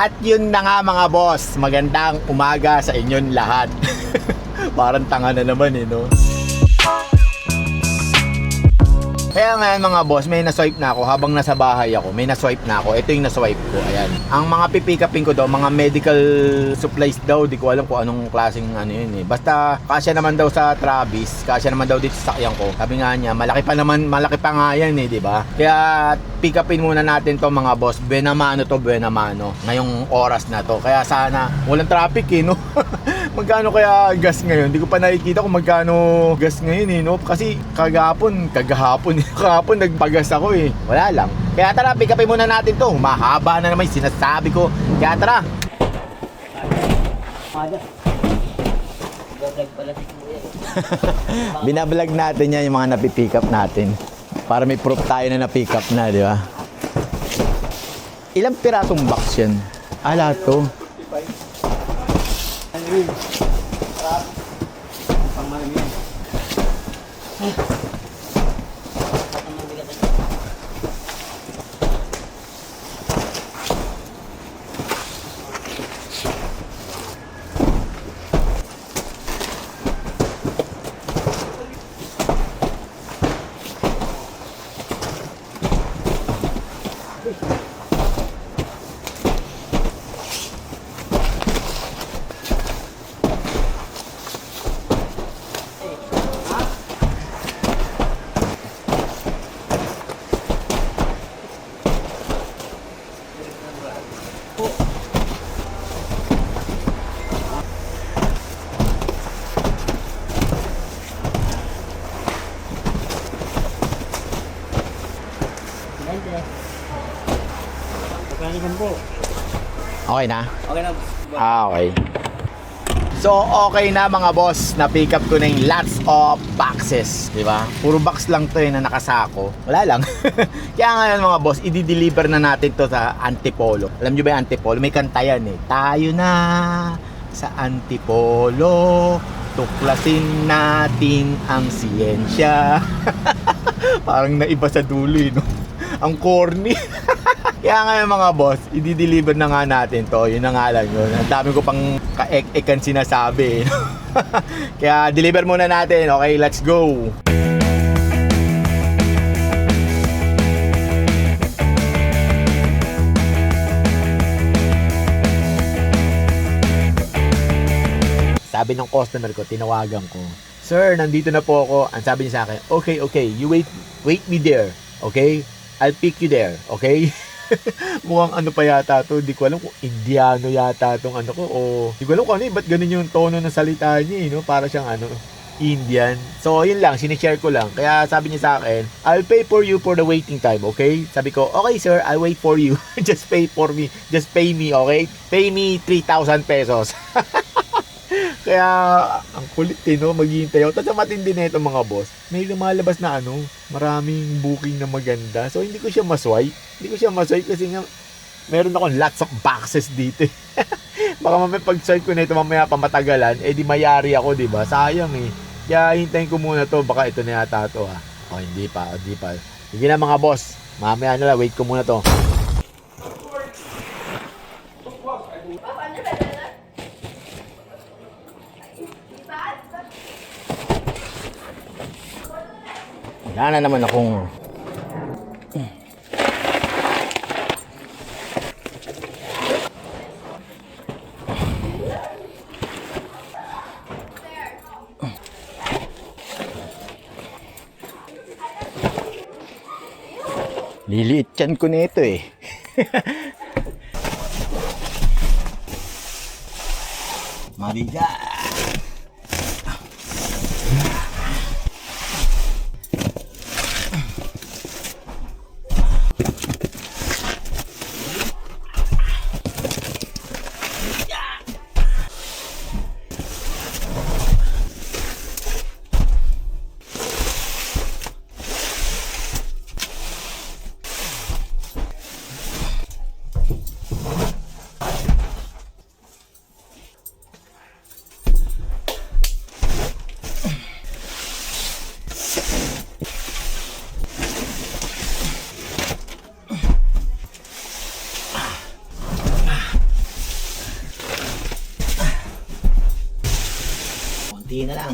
At yun na nga mga boss, magandang umaga sa inyong lahat. Parang tanga na naman no? Kaya ngayon mga boss, may naswipe na ako habang nasa bahay ako. May naswipe na ako. Ito yung naswipe ko. Ayan. Ang mga pipikapin ko daw, mga medical supplies daw. Di ko alam kung anong klaseng ano yun eh. Basta kasya naman daw sa Travis. Kasya naman daw dito sa sakyan ko. Sabi nga niya, malaki pa nga yan eh, di ba? Kaya pick-upin muna natin to mga boss. Buena mano to, buena mano. Ngayong oras na to. Kaya sana walang traffic eh, no? Magkano kaya gas ngayon? Hindi ko pa nakikita kung magkano gas ngayon eh, no? Kasi kagahapon nagpagas ako eh. Wala lang. Kaya tara, pick upin muna natin to. Mahaba na naman yung sinasabi ko. Kaya tara. Binablog natin yan yung mga napipick up natin. Para may proof tayo na napick up na, di ba? Ilang pirasong box yan? Lahat to. Okay na? Okay na. Okay. So, okay na mga boss. Na-pick up ko na yung lots of boxes. Diba? Puro box lang to na nakasako. Wala lang. Kaya ngayon mga boss, i-deliver na natin to sa Antipolo. Alam nyo ba yung Antipolo? May kanta yan eh. Tayo na sa Antipolo. Tuklasin natin ang siyensya. Parang naiba sa dulo eh, no? Ang corny. Kaya ngayon mga boss, i-deliver na nga natin to. Yun na nga lang yun. Ang dami ko pang ka-ek-ekan sinasabi. Kaya deliver muna natin. Okay, let's go. Sabi ng customer ko, tinawagan ko, "Sir, nandito na po ako." Ang sabi niya sa akin, okay, you wait me there. Okay? I'll pick you there. Okay? Mukhang ano pa yata to, di ko alam kung Indiano yata tong ano ko o di ko alam kung ano ba't ganun yung tono ng salita niya no? Para siyang ano, Indian. So yun lang, sinishare ko lang. Kaya sabi niya sa akin, "I'll pay for you for the waiting time." Okay? Sabi ko, "Okay sir, I'll wait for you." Just pay for me. Just pay me, okay? Pay me 3,000 pesos. Kaya ang kulit no, maghihintay ako. Tapos matindi na ito mga boss, may lumalabas na ano, maraming booking na maganda. So hindi ko siya maswipe. Kasi nga meron akong lots of boxes dito. Baka mamaya pag-swipe ko na ito mamaya pamatagalan, di mayari ako, di ba? Sayang eh. Kaya hintayin ko muna to, baka ito na yata to ha. Hindi pa. Sige na mga boss, mamaya na lang, wait ko muna to. Wala na naman akong liliit yan ko nito eh. Mabigat. Kunti na lang.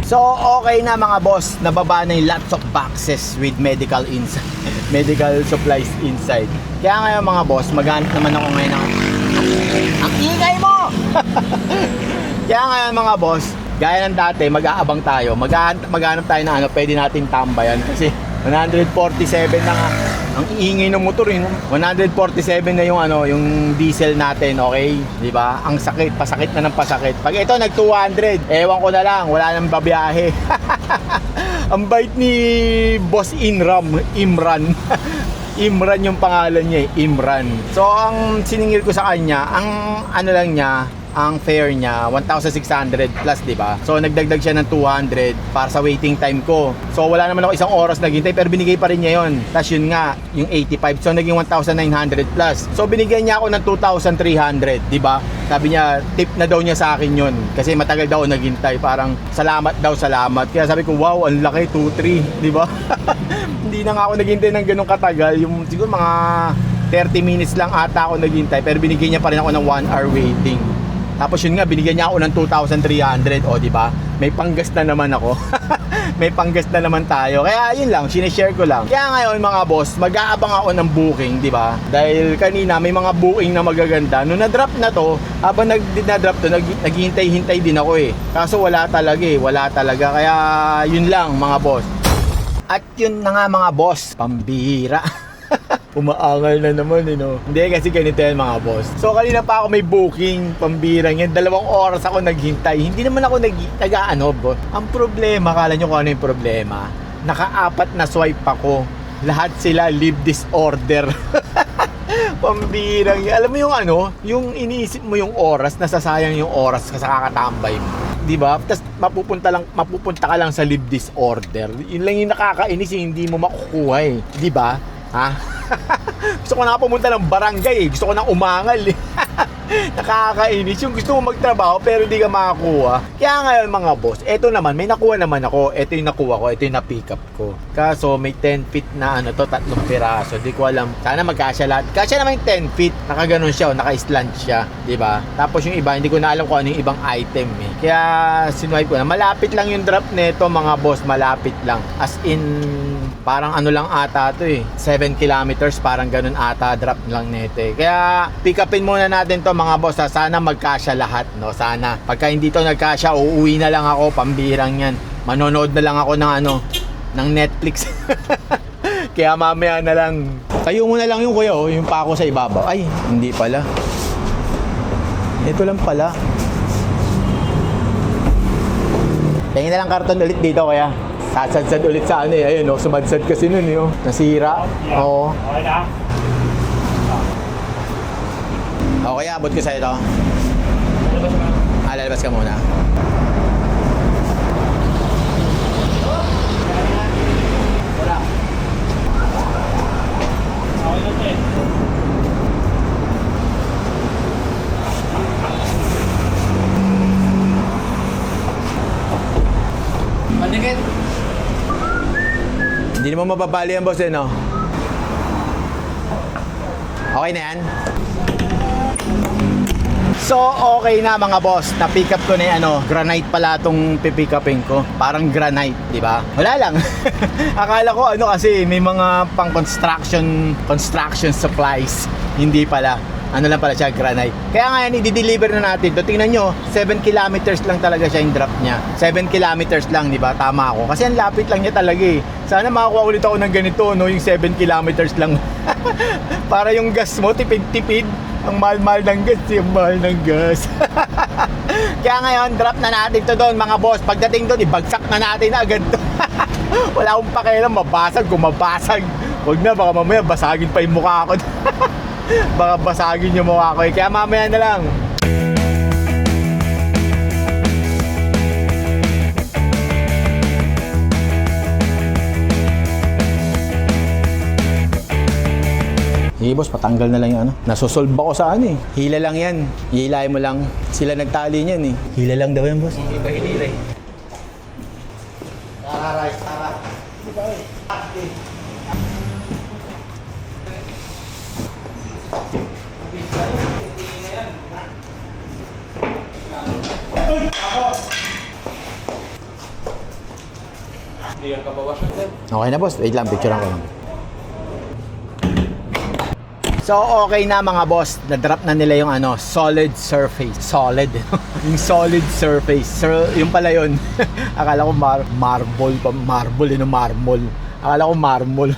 So, okay na mga boss. Nababa na yung lots of boxes with medical inside. Medical supplies inside. Kaya ngayon mga boss, maghanap naman ako ngayon ng... Ang ingay mo! Kaya ngayon mga boss, gaya ng dati, mag-aabang tayo. Maghanap tayo na ano, pwede natin tambayan. Kasi 147 na nga. Ang iingay ng motor eh. 147 na yung ano, yung diesel natin, okay? 'Di ba? Ang sakit, pasakit na ng pasakit. Pag ito nag 200, ewan ko na lang, wala nang babiyahe. Ang bait ni Boss Imran. Imran yung pangalan niya eh, Imran. So ang siningil ko sa kanya, ang ano lang niya, ang fare niya 1,600 plus, di ba? So nagdagdag siya ng 200 para sa waiting time ko. So wala naman ako isang oras naghintay pero binigay pa rin niya yon. Tapos yun nga, yung 85. So naging 1,900 plus. So binigyan niya ako ng 2,300, di ba? Sabi niya, tip na daw niya sa akin yun kasi matagal daw ako naghintay. Parang salamat daw, salamat. Kaya sabi ko, wow, ang laki, 2,300, di ba? Hindi na nga ako naghintay ng ganun katagal. Yung siguro mga 30 minutes lang ata ako naghintay pero binigyan niya pa rin ako ng 1 hour waiting. Tapos yun nga, binigyan niya ako ng 2,300. O, di ba? May panggas na naman ako. May panggas na naman tayo. Kaya yun lang, sinishare ko lang. Kaya ngayon mga boss, mag-aabang ako ng booking, di ba? Dahil kanina may mga booking na magaganda. Nung na-drop na to, habang na-drop to, naghihintay-hintay din ako eh. Kaso wala talaga eh, wala talaga. Kaya yun lang mga boss. At yun na nga mga boss, pambihira. Umaangal na naman eh, no? Hindi, kasi ganito yan mga boss. So kanina pa ako may booking, pambirang yan. 2 oras ako naghintay. Hindi naman ako nag-ano, boss. Ang problema, kala nyo kung ano yung problema? Naka-4 na swipe ako. Lahat sila leave disorder. Pambirang yan. Alam mo yung ano? Yung iniisip mo yung oras, nasasayang yung oras kasi kakatambay mo. Di ba? Tapos mapupunta ka lang sa leave disorder. Yun lang yung nakakainis, hindi mo makukuha eh. Di ba? Ha? Gusto ko na pumunta ng barangay eh. Gusto ko na umangal eh. Nakakainis yung gusto mo magtrabaho pero hindi ka makakuha. Kaya ngayon mga boss, eto naman, may nakuha naman ako. Eto yung nakuha ko, eto yung na-pick up ko. Kaso may 10 feet na ano to, 3 piraso. Di ko alam, sana magkasya lahat. Kasya naman yung 10 feet, nakaganon siya, naka-slant siya, di ba? Tapos yung iba, hindi ko na alam kung ano yung ibang item eh. Kaya sinwipe ko na, malapit lang yung drop nito mga boss, malapit lang. As in, parang ano lang ata to eh, 7 kilometers, parang ganun ata drop lang nito eh. Kaya pick upin muna natin to mga boss ha. Sana magkasya lahat, no? Sana. Pagka hindi to nagkasya, uuwi na lang ako, pambihirang yan. Manonood na lang ako ng ano, ng Netflix. Kaya mamaya na lang. Tayo mo na lang yung kuya, oh, yung pako sa ibabaw. Ay, hindi pala. Ito lang pala. Tingin na lang karton ulit dito, kuya. Sadsad ulit sa ano eh. Ayun, no? Sumadsad kasi nun, yun. Nasira. Oo. Okay na? Okay, abot ko sa'yo ito. Lalabas ka muna. Wala. Okay na ito eh. Manikit. Hindi naman mababali yan, boss, eh, no? Okay na yan? So, okay na mga boss. Na-pick up ko na yung ano, granite pala itong pipick upin ko. Parang granite, di ba? Wala lang. Akala ko ano kasi may mga pang construction supplies. Hindi pala. Ano lang pala siya, granite. Kaya ngayon, i-deliver na natin. So, tingnan nyo, 7 kilometers lang talaga siya yung drop niya. 7 kilometers lang, di ba? Tama ako. Kasi ang lapit lang niya talaga eh. Sana makakuha ulit ako ng ganito, no? Yung 7 kilometers lang. Para yung gas mo, tipid-tipid. Ang mahal-mahal ng gas, yung mahal ng gas. Kaya ngayon, drop na natin to doon, mga boss. Pagdating doon, ibagsak na natin agad to. Wala akong pakialam, mabasag, kumabasag. Huwag na, baka mamaya basagin pa yung mukha ko. Baka basagin yung mukha ko. Kaya mamaya na lang. Sige boss, patanggal na lang yung ano. Nasusolve ako sa ano eh. Hila lang yan. Hilahin mo lang. Sila nagtali niyan eh. Hila lang daw yan boss. Hindi ba hinilay? Tara, tara. clear ka ba ba siya? Okay na boss, wait lang, picture ko lang. So okay na mga boss, na-drop na nila yung ano, solid surface. Solid. Yung solid surface. Yung pala yun. Akala ko marble pa, marble marble. Akala ko marble.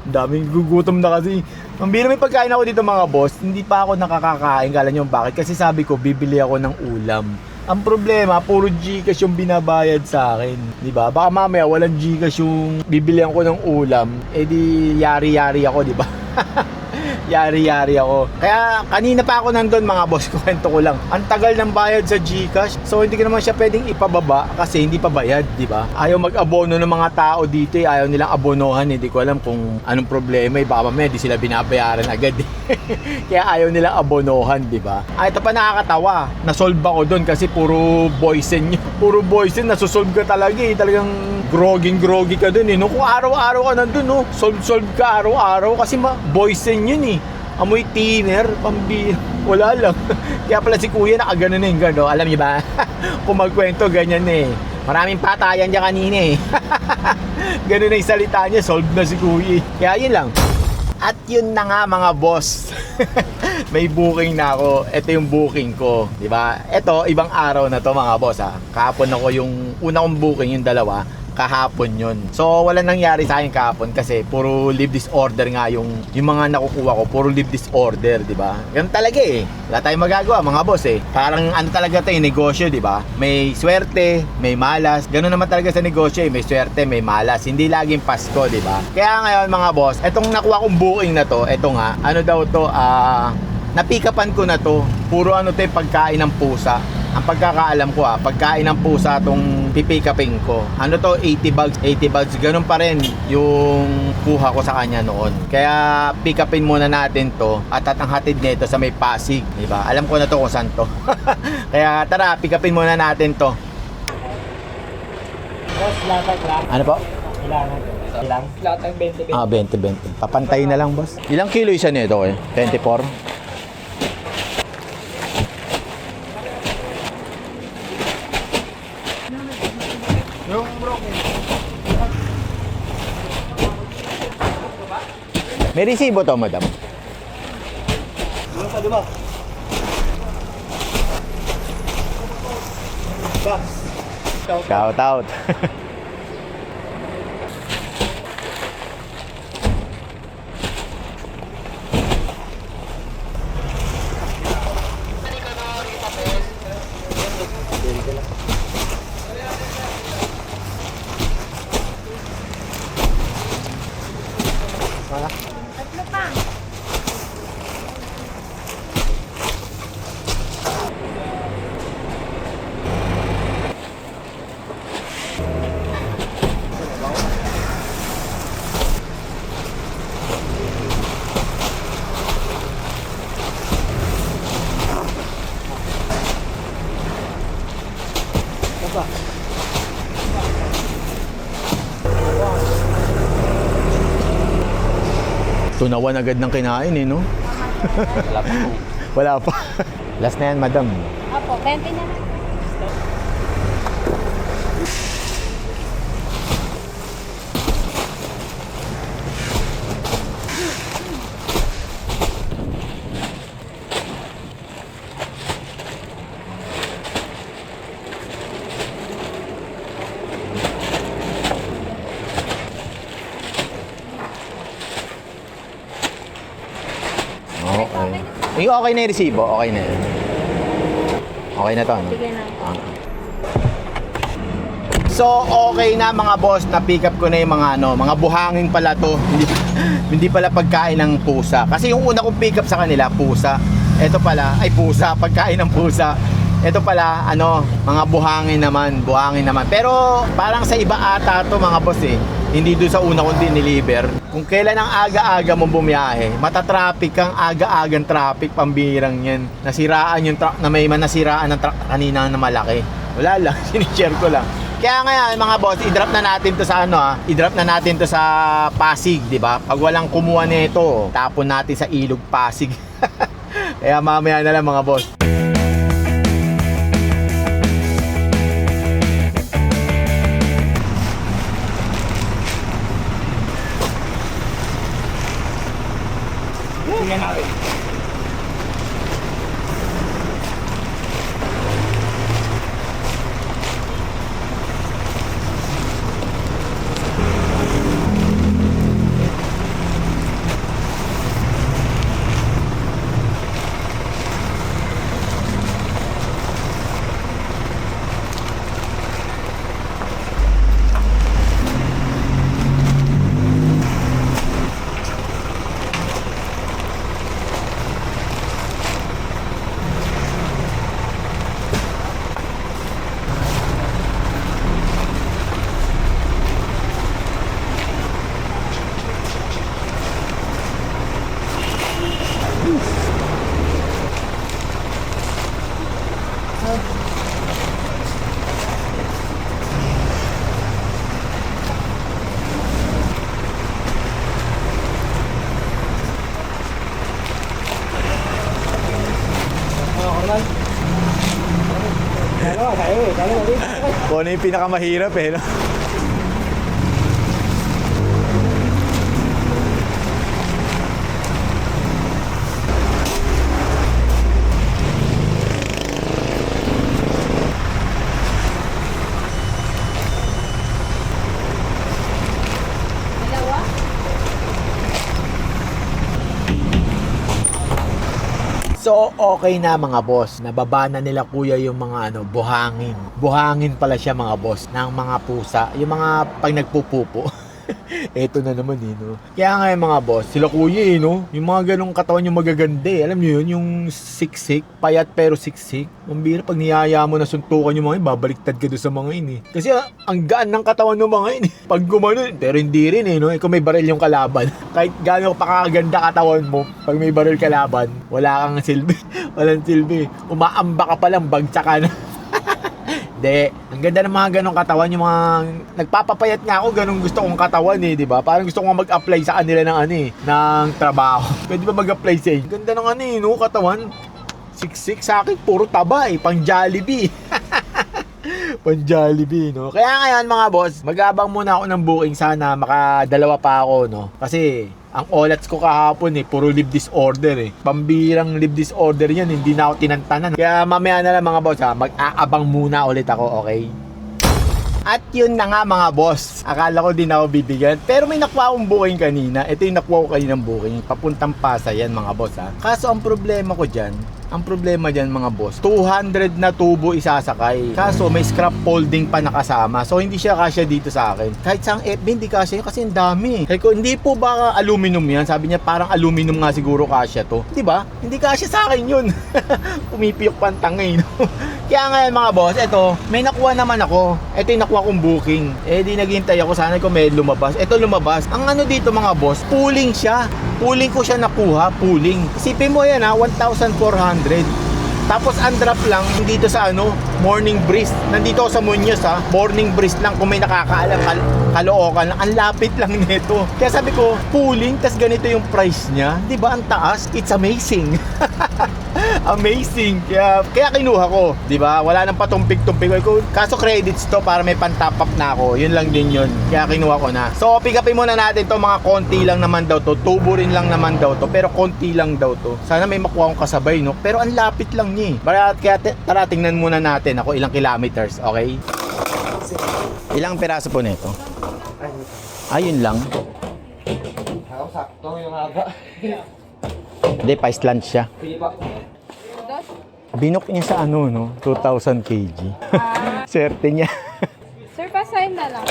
Daming gugutom na kasi. Ang biro may pagkain ako dito mga boss, hindi pa ako nakakakain. Kala nyo bakit? Kasi sabi ko, bibili ako ng ulam. Ang problema, puro Gcash yung binabayad sa akin. Diba? Baka mamaya walang Gcash yung bibilihan ko ng ulam. Eh di yari-yari ako, diba? Yari-yari ako. Kaya kanina pa ako nandun mga boss, kwento ko lang. Ang tagal ng bayad sa GCash. So hindi ko naman siya pwedeng ipababa kasi hindi pa bayad, di ba? Ayaw mag-abono ng mga tao dito eh. Ayaw nilang abonohan. Hindi ko alam kung anong problema eh. Baka mamaya di sila binabayaran agad eh. Kaya ayaw nilang abonohan, di ba? Ito pa nakakatawa. Nasolve ako doon kasi puro boysen yun. Puro boysen, nasusolve ka talaga eh. Talagang groggy ka dun eh. No? Kung araw-araw ka nandun, no? Solve ka araw-araw kasi boysen yun eh. Amoy thinner, pambi, wala lang. Kaya pala si kuya nakagano na yung gano. Alam niyo ba? Kung magkwento, ganyan eh. Maraming patayan niya kanina eh. Ganun na yung salita niya, solve na si kuya. Kaya yun lang. At yun na nga mga boss. May booking na ako. Ito yung booking ko, di ba? Ito, ibang araw na to mga boss ha. Kahapon ako yung una kong booking, yung dalawa. Kahapon yun. So wala nangyari sa akin kahapon kasi puro leave disorder nga yung mga nakukuha ko, puro leave disorder, di ba? Ganun talaga eh. Wala tayong magagawa mga boss eh. Parang ano talaga 'to, negosyo, di ba? May swerte, may malas. Ganun naman talaga sa negosyo eh. May swerte, may malas. Hindi laging Pasko, di ba? Kaya ngayon mga boss, etong nakuha kong booking na to, eto nga, ano daw to, napikapan ko na to. Puro ano to, pagkain ng pusa. Ang pagkakaalam ko pagkain ng pusa tong pipikapin ko. Ano to, 80 bags. Ganun pa rin yung kuha ko sa kanya noon. Kaya pick upin muna natin to at ang hatid nito sa may Pasig, di ba? Alam ko na to kung saan to. Kaya tara, pick upin muna natin to. Boss, latag lang. Ano po? Ilan? Latag 20. 20. Papantay na lang, boss. Ilang kilo isa nito eh? 24? Yung broken. May resibo to, madam. Ano pa, diba? Boss. Shout out. Tatlo pa. Tunawan agad ng kinain eh, no? Wala pa. Last na yan, madam. Opo, 20 na lang. Okay. Yung okay na yung resibo, okay na yun. Okay na to, no? Sige na. So, okay na mga boss, na-pick up ko na yung mga mga buhangin pala to. Hindi pala pagkain ng pusa. Kasi yung una kong pick up sa kanila, pusa. Ito pala, ay pusa, pagkain ng pusa. Ito pala, mga buhangin naman. Pero parang sa iba ata to mga boss eh. Hindi doon sa una kong diniliver. Kung kailan ang aga-aga mong bumiyahe, matatraffic kang aga-agang traffic, pambirang yan. Nasiraan yung truck, na may nasiraan ng truck kanina na malaki. Wala lang, sinishare ko lang. Kaya ngayon mga boss, i-drop na natin to sa i-drop na natin to sa Pasig, di ba? Pag walang kumuha nito, tapon natin sa ilog Pasig. Kaya mamaya na lang mga boss. Tingnan natin. Kung ano yung pinakamahirap eh, no? Dalawa? So, okay na mga boss. Nababa na nila kuya yung mga buhangin. Buhangin pala siya mga boss ng mga pusa. Yung mga pag nagpupupo. Eto na naman no. Kaya nga yung mga boss, sila kuya no. Yung mga ganong katawan yung magaganda Alam niyo yun, yung siksik, payat pero siksik. Ang bira pag niyaya mo na suntukan yung mga yun, babaliktad ka doon sa mga yun Kasi ang gaan ng katawan ng mga yun Pag gumano, pero hindi rin no. Kung may baril yung kalaban. Kahit gaano pa kaganda katawan mo, pag may baril kalaban, wala kang silbi. Walang silbi. Umaamba ka pa lang, bagsak ka na. Hindi. Ang ganda ng mga ganong katawan, yung mga nagpapapayat nga ako, ganong gusto kong katawan di ba? Parang gusto kong mag-apply sa kanila ng ng trabaho. Pwede ba mag-apply sa inyo? Ganda ng no, katawan. Siksik sa akin, puro taba pang Jollibee. Pang Jollibee, no? Kaya ngayon mga boss, mag-abang muna ako ng booking, sana makadalawa pa ako, no? Kasi ang olats ko kahapon puro leave disorder Pambirang leave disorder yan, hindi na ako tinantanan. Kaya mamaya na lang mga boss mag-aabang muna ulit ako, okay? At yun na nga mga boss, akala ko din ako bibigyan, pero may nakuha akong booking kanina. Ito yung nakuha ko kaninang booking, papuntang Pasay yan mga boss Kaso ang problema ko dyan, mga boss, 200 na tubo isasakay. Kaso may scrap folding pa nakasama. So hindi siya kasya dito sa akin. Kahit sa FB hindi kasya kasi ang dami. Kaya ko, hindi po ba aluminum yan? Sabi niya parang aluminum nga siguro kasya to. Di ba? Hindi kasya sa akin yun. Pumipiyok pa ang tangay, no? Kaya ngayon mga boss, eto, may nakuha naman ako. Ito yung nakuha kong booking. Di naghihintay ako, sana ko may lumabas. Ito lumabas. Ang dito mga boss, pooling siya. Pooling ko siya nakuha, pooling. Isipin mo yan 1,400. Tapos undrap lang dito sa Morning Breeze. Nandito ako sa Muñoz Morning Breeze lang, kung may nakakaalam, Caloocan lang. Ang lapit lang nito. Kaya sabi ko, pooling, tas ganito yung price niya. Di ba ang taas? It's amazing. Amazing. Kaya kinuha ko, di ba? Wala nang patumpik-tumpik ko. Kaso credits to para may pan-top up na ako. Yun lang din yun. Kaya kinuha ko na. So, pick upin muna natin to. Mga konti lang naman daw to. Tubo rin lang naman daw to. Pero konti lang daw to. Sana may makuha akong kasabay, no? Pero ang lapit lang niya Kaya tara, tingnan muna natin ako ilang kilometers, okay? Ilang piraso po nito? Ayun lang. Ako sakto yung haba. Hindi, pa lunch siya. Sige pa. Binok niya sa 2,000 kg. Swerte niya. Sir, pasign na lang.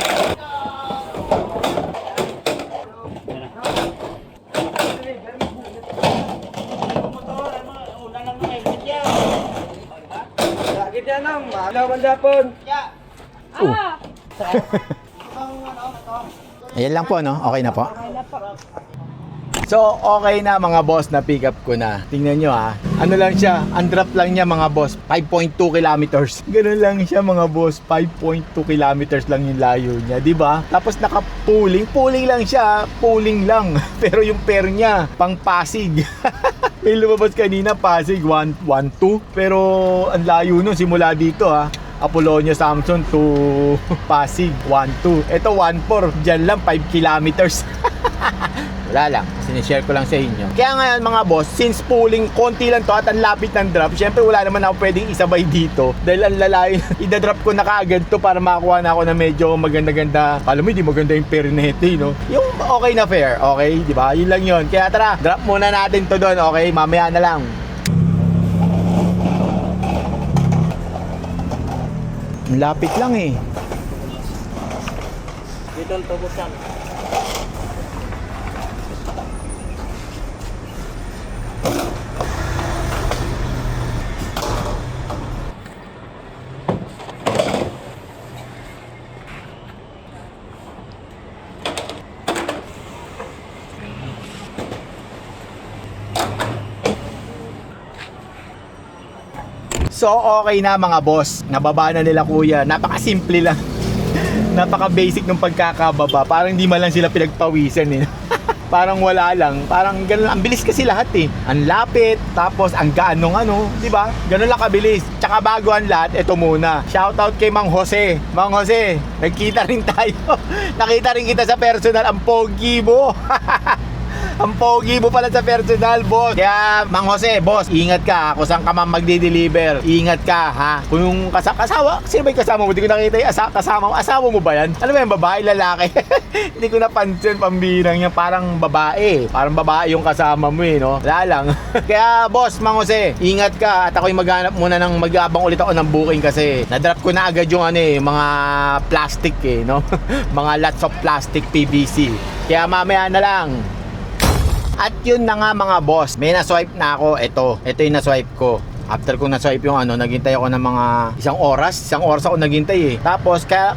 Sakit yan ang malaman dapon. Ayan lang po, no? Okay na po. Okay na po. So, okay na mga boss, na pick up ko na. Tingnan nyo Ano lang siya, undrap lang niya mga boss, 5.2 kilometers. Ganun lang siya mga boss, 5.2 kilometers lang yung layo niya, di ba? Tapos naka-pooling, pooling lang siya, pooling lang. Pero yung pair niya, pang Pasig. May lumabas kanina, Pasig 112. Pero ang layo nun, simula dito Apolonio Samson to Pasig 12. Ito 14, dyan lang 5 kilometers. Wala lang, sinishare ko lang sa inyo. Kaya ngayon mga boss, since pulling, konti lang to at ang lapit ng drop, syempre wala naman ako pwedeng isabay dito dahil ang lalayo, idadrop ko na kaagad to para makakuha na ako na medyo maganda-ganda. Alam mo, hindi maganda yung perinete, no? Yung okay na fair, okay? Diba? Yun lang yun. Kaya tara, drop muna natin to doon, okay? Mamaya na lang. Lapit lang eh. Dito ang tubusan. So okay na mga boss, nababa na nila kuya. Napakasimple lang. Napaka-basic ng pagkakababa. Parang hindi man lang sila pinagpawisan eh. Parang wala lang. Parang ganun, ang bilis kasi lahat eh. Ang lapit, tapos ang gaan nung ano, di ba? Ganun lang kabilis. Tsaka bago ang lahat, ito muna. Shoutout kay Mang Jose. Mang Jose, nagkita rin tayo. Nakita rin kita sa personal, ang pogi mo. Ang pogi mo pala sa personal, boss. Kaya, Mang Jose, boss, ingat ka. Kung saan ka man magdi-deliver, ingat ka, ha? Kung yung kasawa, sino ba yung kasama mo? Hindi ko nakita yung kasama mo. Asawa mo ba yan? Ano ba yung babae, lalaki? Hindi ko napansin, pambirang niya. Parang babae. Parang babae yung kasama mo eh, no? Wala lang. Kaya, boss, Mang Jose, ingat ka. At ako'y maghanap muna ng mag-aabang ulit ako ng booking kasi na-drop ko na agad yung ano eh, mga plastic eh, no? Mga lots of plastic PVC. Kaya mamaya na lang. At yun na nga mga boss, may na-swipe na ako. Ito yung na-swipe ko. After kong na-swipe yung ano, naghintay ako ng mga isang oras ako naghintay eh. Tapos kaya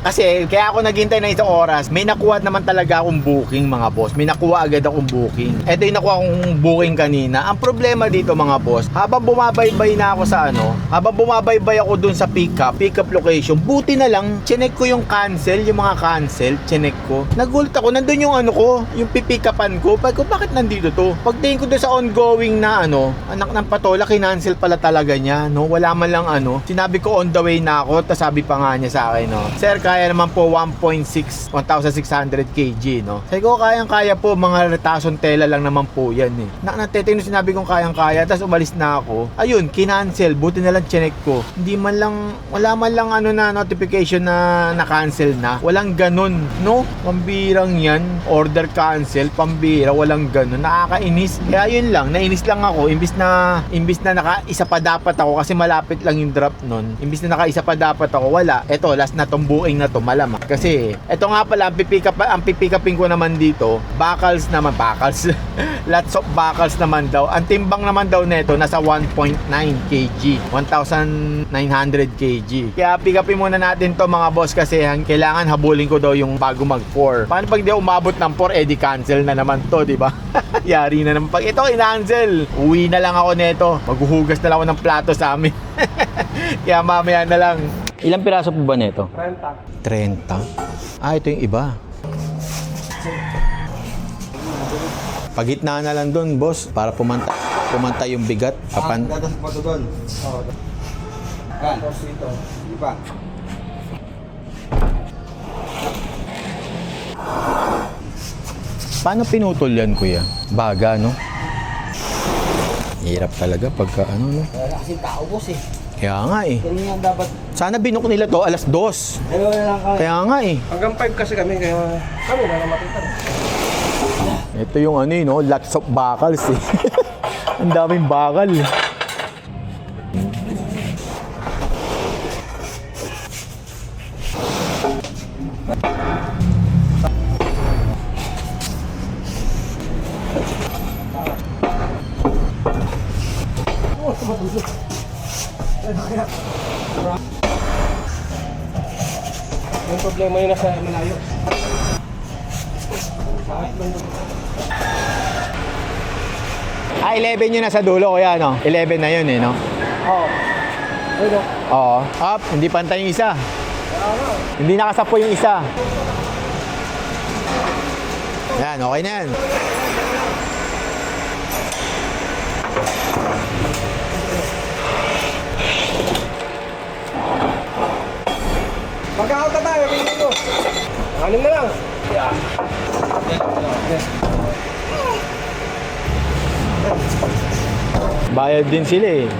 ako naghintay ng isang oras, may nakuha naman talaga akong booking mga boss. May nakuha agad akong booking. Ito yung nakuha akong booking kanina. Ang problema dito mga boss, habang bumabaybay na ako sa ano, habang bumabaybay ako dun sa pick up location, buti na lang, chinek ko yung cancel, yung mga cancel, chinek ko. Nagulat ako, nandun yung ano ko, yung pipikapan ko. Pag ko, bakit nandito to? Pagtingin ko dun sa ongoing na ano, anak ng patola, kinancel pala talaga niya, no? Wala man lang ano. Sinabi ko on the way na ako, tapos sabi pa nga niya sa akin, no? Sir, kaya naman po 1.6, 1,600 kg, no? Sabi ko, kayang-kaya po, mga retason tela lang naman po yan, eh. Natetino sinabi kong kayang-kaya, tapos umalis na ako. Ayun, kinancel, buti na lang chinek ko. Hindi man lang, wala man lang ano na notification na na-cancel na. Walang ganun, no? Pambirang yan, order cancel, pambira, walang ganun. Nakakainis. Kaya yun lang, nainis lang ako, imbis na naka-isa pa dapat ako kasi malapit lang yung drop nun. Imbis na naka-isa pa dapat ako, wala. Eto, last na tong buing na to, malamang. Kasi, eto nga pala, ang pipikapin ko naman dito, bakals. Lots of bakals naman daw. Ang timbang naman daw neto, nasa 1.9 kg. 1,900 kg. Kaya pikapin muna natin to mga boss kasi kailangan habulin ko daw yung bago mag-4. Paano pag di umabot ng 4, di cancel na naman to, di ba? Yari na naman. Pag ito, i-cancel. Uwi na lang ako neto. Maghuhugas na lang ako ng plato sa amin. Kaya mamaya na lang. Ilang piraso po ba nito? 30. 30? Ah, ito yung iba. Pagitna na lang doon, boss, para pumanta yung bigat. Dadas pa to doon. Oo. Yan. Tapos ito. Iba. Paano pinutol yan, kuya? Baga, no? Hirap talaga pagka ano, no? Wala kasing tao, boss eh. Kaya nga eh. Ganun yan dapat. Sana binok nila to alas 2. Dalawa na lang kami. Kaya nga eh. Hanggang 5 kasi kami, kaya kami na lang makita. Ito yung ano eh, no? Lots of bakals eh. Ang daming bakal. Yung problema yun nasa malayo. Ah, 11 yun nasa dulo, kuya, no? 11 na yun eh, no? Oo. Ano? Oo. Up, hindi pantay yung isa. Hindi nakasapo yung isa. Yan, okay na yan. Magkakauta tayo, pinito. Anim na lang. Yeah. Bayad din sila eh.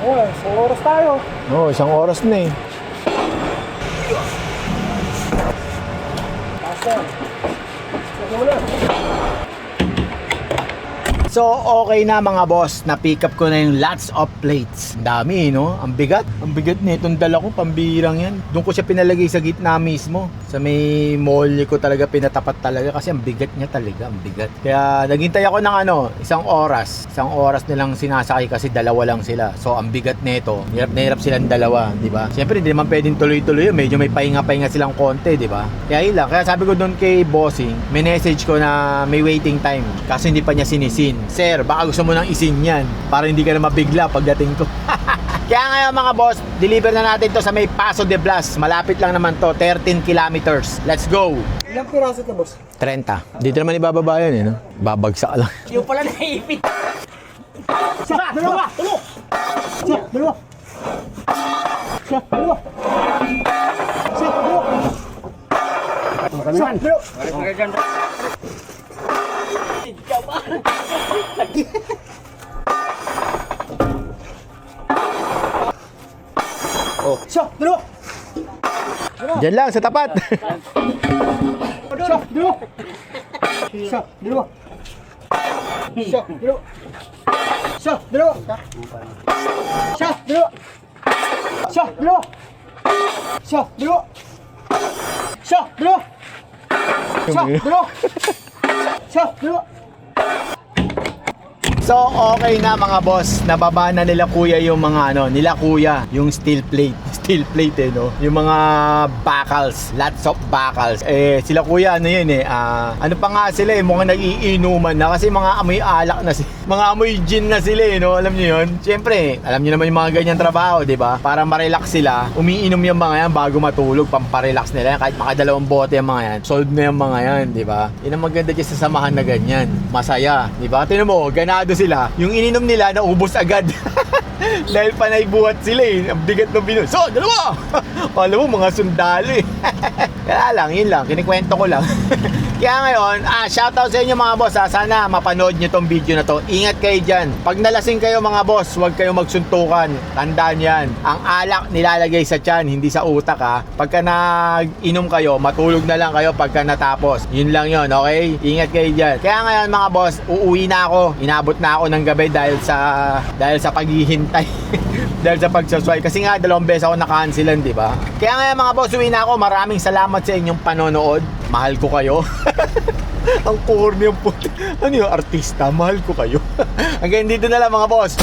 Oo, isang oras tayo. Oo, isang oras na eh. Pastor. Sige mo na. So, okay na mga boss. Na-pick up ko na yung lots of plates. Ang dami, no? Ang bigat. Ang bigat na itong dala ko. Pambirang yan. Doon ko siya pinalagay sa gitna mismo. Sa may mall ko talaga pinatapat talaga. Kasi ang bigat niya talaga. Ang bigat. Kaya naghintay ako ng isang oras. Isang oras nilang sinasakay kasi dalawa lang sila. So, ang bigat nito. Hirap na hirap silang dalawa. Di ba? Siyempre, hindi naman pwedeng tuloy-tuloy yun. Medyo may pahinga-pahinga silang konti. Di ba? Kaya yun lang. Kaya sabi ko doon kay Bossing, may message ko na may waiting time. Kasi hindi pa niya sinisin. Sir, baka gusto mo nang isin yan para hindi ka na mabigla pagdating ko. Kaya ngayon mga boss, deliver na natin to sa may Paso de Blas. Malapit lang naman to, 13 kilometers. Let's go! Ilang piraso ito, boss? 30. Dito naman ibababa yan eh, no? Babagsak lang. Yung pala naipit. Isa, dalawa! Isa, dalawa! Isa, dalawa! Isa, dalawa! Isa, dalawa! Isa, dalawa! Diyan lang, sa tapat. Isa, dalawa! Isa, dalawa! Isa, dalawa! Isa, dalawa! Isa, dalawa! Isa, dalawa! Isa, dalawa! Isa, dalawa! Isa, dalawa! Isa, dalawa! So, okay na mga boss. Nababa na nila kuya yung mga nila kuya, yung steel plate. Steel plate no? Yung mga backals, lots of backals. Sila kuya yun ano pa nga sila mukhang nag-iinuman na kasi mga amoy alak na sila. Mga amoy gin na sila no? Alam niyo yun? Siyempre, alam niyo naman yung mga ganyan trabaho, di ba? Para ma-relax sila, umiinom yung mga yan bago matulog, pamparelax nila. Kahit makadalawang bote yung mga yan, solve na yung mga yan, di ba? Yun ang maganda dyan sa samahan na ganyan. Masaya, di ba? Tingnan mo, ganado sila. Yung ininom nila, naubos agad. Dahil panay buhat sila Ang bigat ng binus. So, dalawa! Alam mo, mga sundalo Kaya lang, yun lang. Kinikwento ko lang. Kaya ngayon, shoutout sa inyo mga boss Sana mapanood nyo tong video na to. Ingat kayo dyan. Pag nalasing kayo mga boss, huwag kayong magsuntukan. Tandaan yan. Ang alak nilalagay sa tiyan, hindi sa utak Pagka nag-inom kayo, matulog na lang kayo pagka natapos. Yun lang yun, okay? Ingat kayo dyan. Kaya ngayon mga boss, uuwi na ako. Inabot na ako ng gabi dahil sa paghihintay. Dahil sa pagsasway. Kasi nga, 2 beses ako na-cancelan, di ba? Kaya ngayon mga boss, uwi na ako. Maraming salamat sa inyong panonood. Mahal ko kayo. Ang corny yung puti. Ano yung artista? Mahal ko kayo. Hanggang dito na lang mga boss.